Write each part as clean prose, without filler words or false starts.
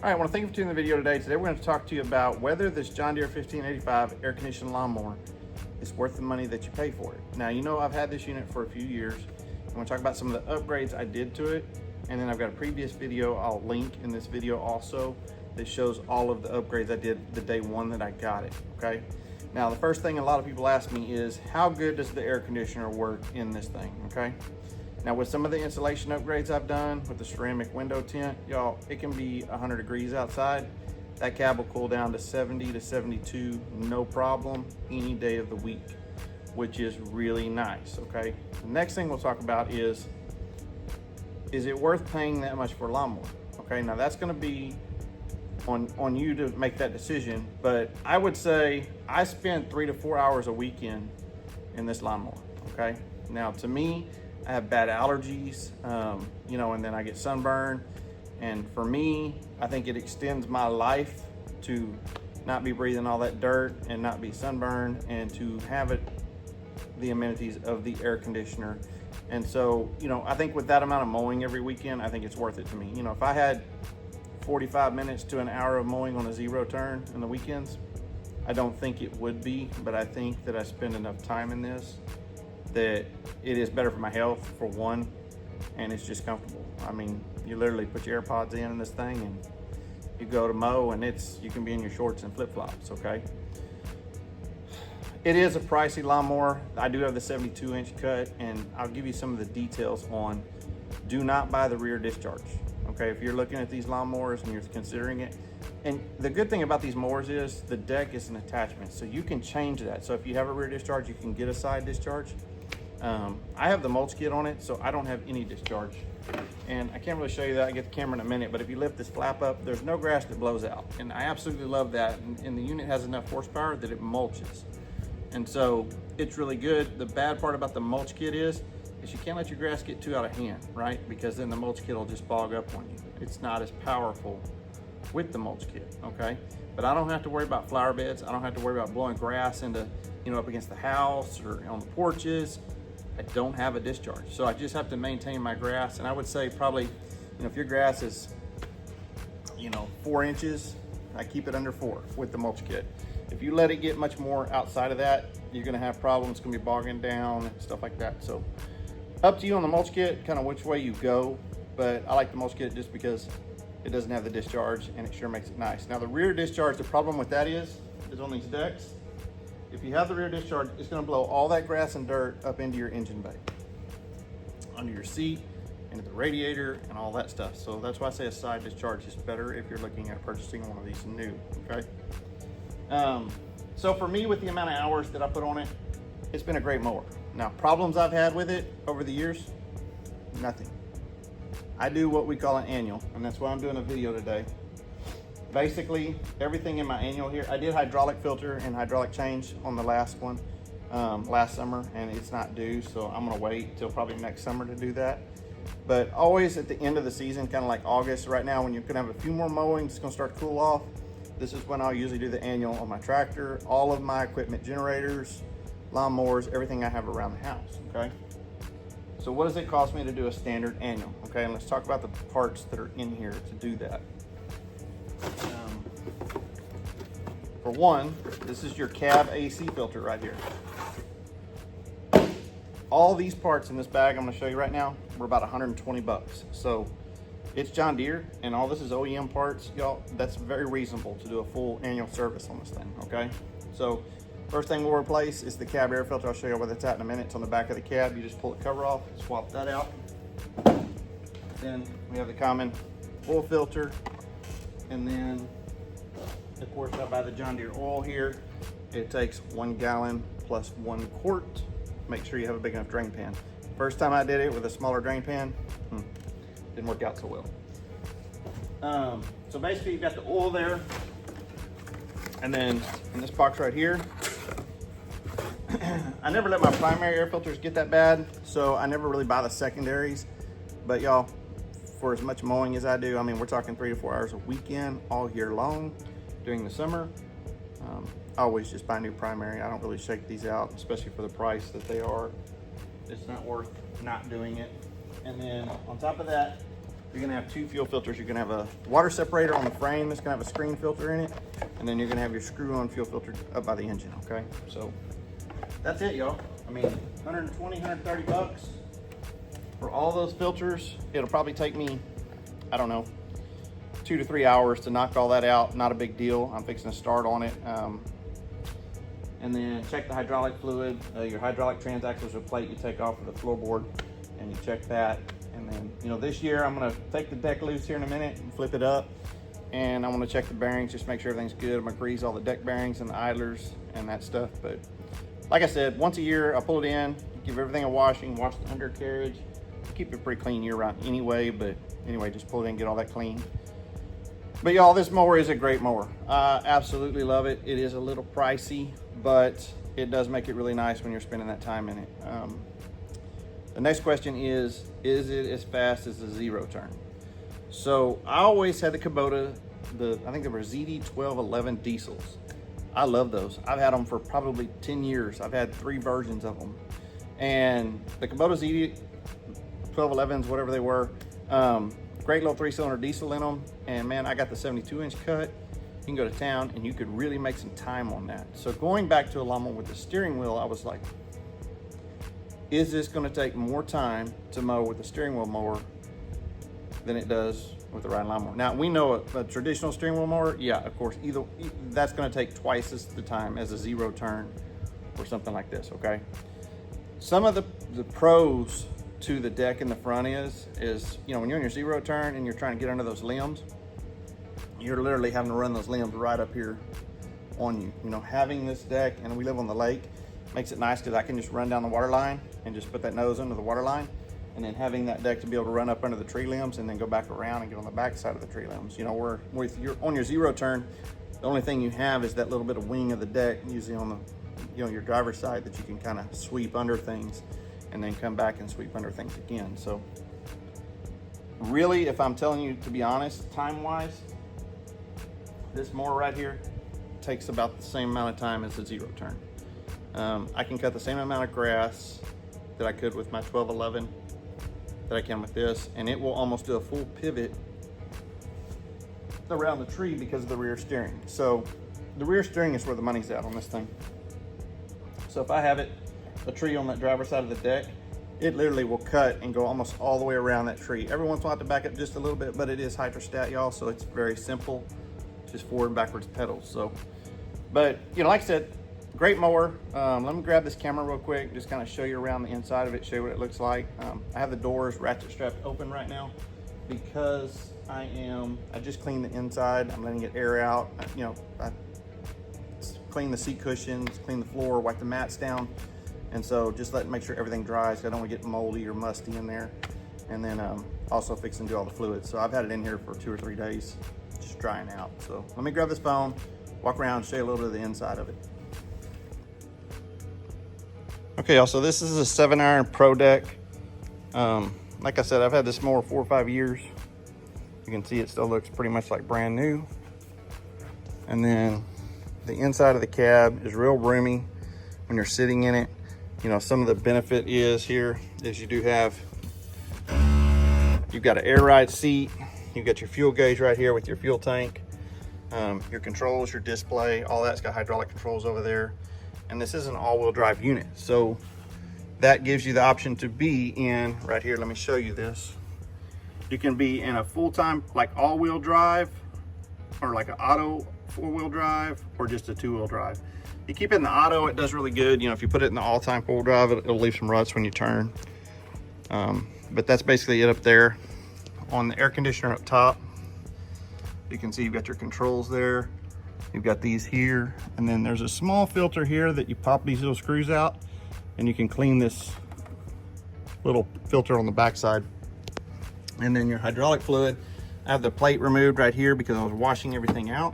All right, I want to thank you for tuning in the video today. Today we're going to talk to you about whether this John Deere 1585 air conditioned lawnmower is worth the money that you pay for it. Now, you know I've had this unit for a few years. I'm going to talk about some of the upgrades I did to it, and then I've got a previous video I'll link in this video also that shows all of the upgrades I did the day one that I got it, okay? Now, the first thing a lot of people ask me is, how good does the air conditioner work in this thing, okay? Now, with some of the insulation upgrades I've done with the ceramic window tint, y'all, it can be 100 degrees outside. That cab will cool down to 70 to 72, no problem, any day of the week, which is really nice, okay? The next thing we'll talk about is it worth paying that much for a lawnmower? Okay, now that's gonna be on you to make that decision, but I would say I spend 3 to 4 hours a weekend in this lawnmower, okay? Now, to me, I have bad allergies, you know, and then I get sunburn. And for me, I think it extends my life to not be breathing all that dirt and not be sunburned and to have the amenities of the air conditioner. And so, you know, I think with that amount of mowing every weekend, I think it's worth it to me. You know, if I had 45 minutes to an hour of mowing on a zero turn in the weekends, I don't think it would be, but I think that I spend enough time in this that it is better for my health, for one, and it's just comfortable. I mean, you literally put your AirPods in this thing and you go to mow and you can be in your shorts and flip-flops, okay? It is a pricey lawnmower. I do have the 72-inch cut, and I'll give you some of the details on, do not buy the rear discharge, okay? If you're looking at these lawnmowers and you're considering it, and the good thing about these mowers is the deck is an attachment, so you can change that. So if you have a rear discharge, you can get a side discharge. I have the Mulch kit on it, so I don't have any discharge. And I can't really show you that, I get the camera in a minute, but if you lift this flap up, there's no grass that blows out. And I absolutely love that. And the unit has enough horsepower that it mulches. And so it's really good. The bad part about the Mulch kit is you can't let your grass get too out of hand, right? Because then the Mulch kit will just bog up on you. It's not as powerful with the Mulch kit, okay? But I don't have to worry about flower beds. I don't have to worry about blowing grass into, you know, up against the house or on the porches. I don't have a discharge, so I just have to maintain my grass. And I would say probably, you know, if your grass is, you know, 4 inches, I keep it under 4 with the Mulch kit. If you let it get much more outside of that, you're gonna have problems. It's gonna be bogging down and stuff like that. So up to you on the Mulch kit, kind of which way you go. But I like the Mulch kit just because it doesn't have the discharge and it sure makes it nice. Now the rear discharge, the problem with that is on these decks, if you have the rear discharge, it's gonna blow all that grass and dirt up into your engine bay, under your seat, into the radiator, and all that stuff. So that's why I say a side discharge is better if you're looking at purchasing one of these new, okay? So for me, with the amount of hours that I put on it, it's been a great mower. Now, problems I've had with it over the years, nothing. I do what we call an annual, and that's why I'm doing a video today. Basically, everything in my annual here, I did hydraulic filter and hydraulic change on the last one last summer, and it's not due, so I'm gonna wait till probably next summer to do that. But always at the end of the season, kind of like August right now, when you're gonna have a few more mowing, it's gonna start to cool off. This is when I'll usually do the annual on my tractor, all of my equipment, generators, lawnmowers, everything I have around the house, okay? So what does it cost me to do a standard annual? Okay, and let's talk about the parts that are in here to do that. For one, this is your cab AC filter right here. All these parts in this bag I'm gonna show you right now were about 120 bucks. So it's John Deere and all this is OEM parts, y'all. That's very reasonable to do a full annual service on this thing, okay? So first thing we'll replace is the cab air filter. I'll show you where that's at in a minute. It's on the back of the cab. You just pull the cover off, swap that out. Then we have the common oil filter, and then of course I buy the John Deere oil here. It takes 1 gallon plus 1 quart. Make sure you have a big enough drain pan. First time I did it with a smaller drain pan, didn't work out so well. So basically you've got the oil there, and then in this box right here, I never let my primary air filters get that bad, so I never really buy the secondaries. But y'all, for as much mowing as I do, I mean, we're talking 3 to 4 hours a weekend all year long during the summer. I always just buy new primary. I don't really shake these out, especially for the price that they are. It's not worth not doing it. And then on top of that, you're gonna have two fuel filters. You're gonna have a water separator on the frame that's gonna have a screen filter in it, and then you're gonna have your screw-on fuel filter up by the engine, okay? So that's it, y'all. I mean, 120, 130 bucks for all those filters. It'll probably take me, I don't know, 2 to 3 hours to knock all that out. Not a big deal. I'm fixing to start on it. And then check the hydraulic fluid. Your hydraulic transaxles or plate you take off of the floorboard, and you check that. And then, you know, this year I'm gonna take the deck loose here in a minute and flip it up. And I'm gonna check the bearings, just make sure everything's good. I'm gonna grease all the deck bearings and the idlers and that stuff. But like I said, once a year I pull it in, give everything a washing, wash the undercarriage, keep it pretty clean year round anyway. But anyway, just pull it in, get all that clean. But y'all, this mower is a great mower. I absolutely love it. It is a little pricey, but it does make it really nice when you're spending that time in it. The next question is it as fast as the zero turn? So I always had the Kubota, I think they were ZD1211 diesels. I love those. I've had them for probably 10 years. I've had 3 versions of them. And the Kubota ZD1211s, whatever they were, great little 3-cylinder diesel in them. And man, I got the 72-inch cut. You can go to town and you could really make some time on that. So going back to a lawnmower with the steering wheel, I was like, is this gonna take more time to mow with the steering wheel mower than it does with the riding lawnmower? Now, we know a traditional steering wheel mower, yeah, of course, that's gonna take twice as the time as a zero turn or something like this, okay? Some of the pros to the deck in the front is, you know, when you're in your zero turn and you're trying to get under those limbs, you're literally having to run those limbs right up here on you. You know, having this deck, and we live on the lake, makes it nice because I can just run down the water line and just put that nose under the water line, and then having that deck to be able to run up under the tree limbs and then go back around and get on the back side of the tree limbs. You know, where on your zero turn, the only thing you have is that little bit of wing of the deck, usually on the, you know, your driver's side, that you can kind of sweep under things and then come back and sweep under things again. So really, if I'm telling you to be honest, time-wise, this mower right here takes about the same amount of time as the zero turn. I can cut the same amount of grass that I could with my 1211 that I can with this, and it will almost do a full pivot around the tree because of the rear steering. So the rear steering is where the money's at on this thing. So if I have it, a tree on that driver's side of the deck, it literally will cut and go almost all the way around that tree. Every once in a while I have to back up just a little bit, but it is hydrostat, y'all, so it's very simple. Just forward and backwards pedals. So, but you know, like I said, great mower. Let me grab this camera real quick, just kind of show you around the inside of it, show you what it looks like. I have the doors ratchet strapped open right now because I just cleaned the inside. I'm letting it air out. You know, I clean the seat cushions, clean the floor, wipe the mats down. And so just make sure everything dries. I don't want to get moldy or musty in there. And then also fix and do all the fluids. So I've had it in here for 2 or 3 days, just drying out. So let me grab this phone, walk around, show you a little bit of the inside of it. Okay, y'all, so this is a 7-iron Pro Deck. Like I said, I've had this mower 4 or 5 years. You can see it still looks pretty much like brand new. And then the inside of the cab is real roomy when you're sitting in it. You know, some of the benefit is here is you've got an air ride seat. You've got your fuel gauge right here with your fuel tank. Your controls, your display, all that's got hydraulic controls over there. And this is an all-wheel drive unit. So that gives you the option to be in, right here, let me show you this. You can be in a full-time, like all-wheel drive, or like an auto 4-wheel drive, or just a 2-wheel drive. You keep it in the auto, it does really good. You know, if you put it in the all-time 4-wheel drive, it'll leave some ruts when you turn. But that's basically it up there. On the air conditioner up top, you can see you've got your controls there. You've got these here, and then there's a small filter here that you pop these little screws out, and you can clean this little filter on the backside. And then your hydraulic fluid, I have the plate removed right here because I was washing everything out,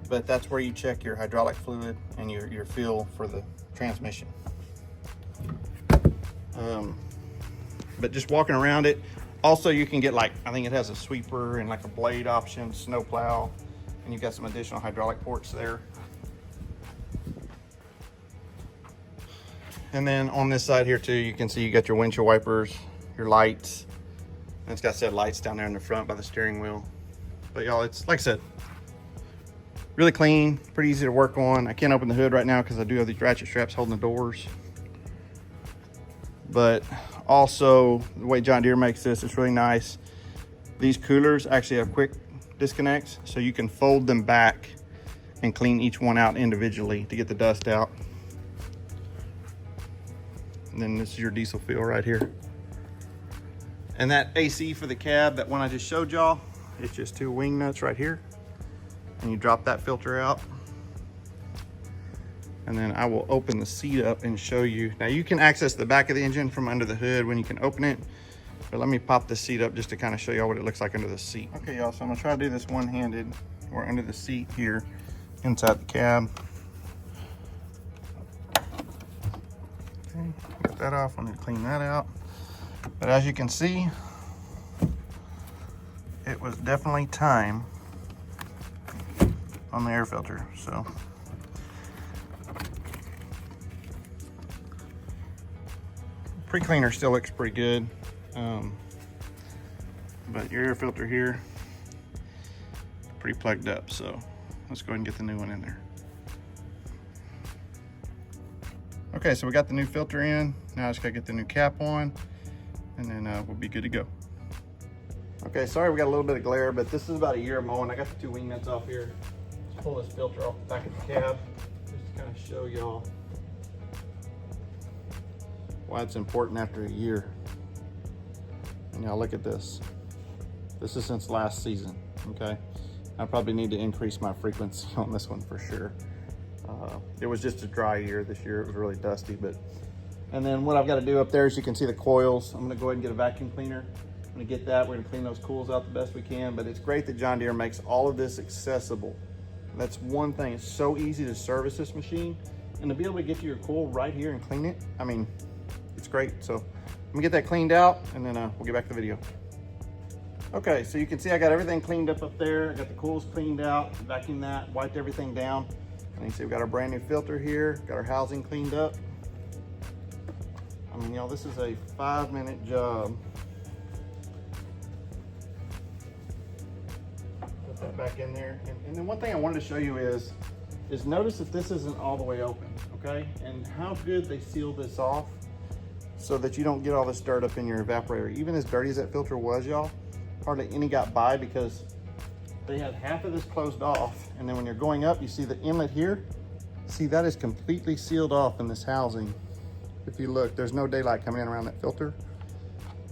but that's where you check your hydraulic fluid and your feel for the transmission. But just walking around it, also you can get, like, I think it has a sweeper and like a blade option, snow plow, and you've got some additional hydraulic ports there. And then on this side here too, you can see you got your windshield wipers, your lights, And it's got set lights down there in the front by the steering wheel. But y'all, it's like I said, really clean, pretty easy to work on. I can't open the hood right now because I do have these ratchet straps holding the doors. But also, the way John Deere makes this, it's really nice. These coolers actually have quick disconnects, so you can fold them back and clean each one out individually to get the dust out. And then this is your diesel fuel right here. And that AC for the cab, that one I just showed y'all, it's just 2 wing nuts right here. And you drop that filter out. And then I will open the seat up and show you. Now you can access the back of the engine from under the hood when you can open it. But let me pop the seat up just to kind of show y'all what it looks like under the seat. Okay, y'all, so I'm gonna try to do this one-handed. We're under the seat here, inside the cab. Okay, get that off. I need to clean that out. But as you can see, it was definitely time on the air filter. So pre-cleaner still looks pretty good, but your air filter here pretty plugged up. So let's go ahead and get the new one in there. Okay, so we got the new filter in. Now I just gotta get the new cap on, and then we'll be good to go. Okay, sorry we got a little bit of glare, but this is about a year of mowing. I got the 2 wing nuts off here. Let's pull this filter off the back of the cab, just to kind of show y'all why it's important after a year. And y'all look at this. This is since last season, okay? I probably need to increase my frequency on this one for sure. It was just a dry year this year. It was really dusty, but. And then what I've got to do up there is you can see the coils. I'm gonna go ahead and get a vacuum cleaner. I'm gonna get that. We're gonna clean those coils out the best we can, but it's great that John Deere makes all of this accessible. That's one thing. It's so easy to service this machine, and to be able to get to your coil right here and clean it, I mean, it's great. So I'm gonna get that cleaned out, and then we'll get back to the video. Okay, so you can see I got everything cleaned up there. I got the coils cleaned out, vacuumed that, wiped everything down. And you see we got our brand new filter here, got our housing cleaned up. I mean, y'all, this is a 5-minute job. Put that back in there. And then one thing I wanted to show you is notice that this isn't all the way open, okay? And how good they seal this off so that you don't get all this dirt up in your evaporator. Even as dirty as that filter was, y'all, hardly any got by because they had half of this closed off. And then when you're going up, you see the inlet here. See, that is completely sealed off in this housing. If you look, there's no daylight coming in around that filter.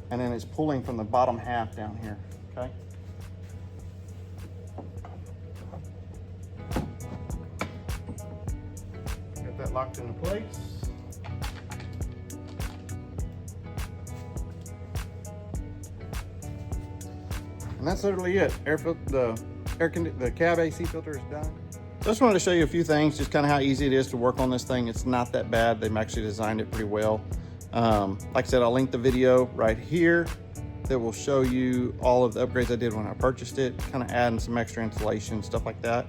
And then it's pulling from the bottom half down here, okay? Get that locked into place. And that's literally it. The cab AC filter is done. So I just wanted to show you a few things, just kind of how easy it is to work on this thing. It's not that bad. They've actually designed it pretty well. Like I said, I'll link the video right here that will show you all of the upgrades I did when I purchased it, kind of adding some extra insulation, stuff like that.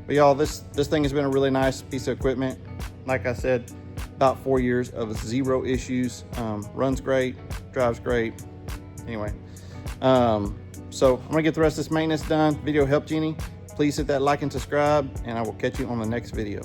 But y'all, this thing has been a really nice piece of equipment. Like I said, about 4 years of 0 issues. Runs great, drives great. Anyway, so I'm gonna get the rest of this maintenance done. Video helped you any? Please hit that like and subscribe, and I will catch you on the next video.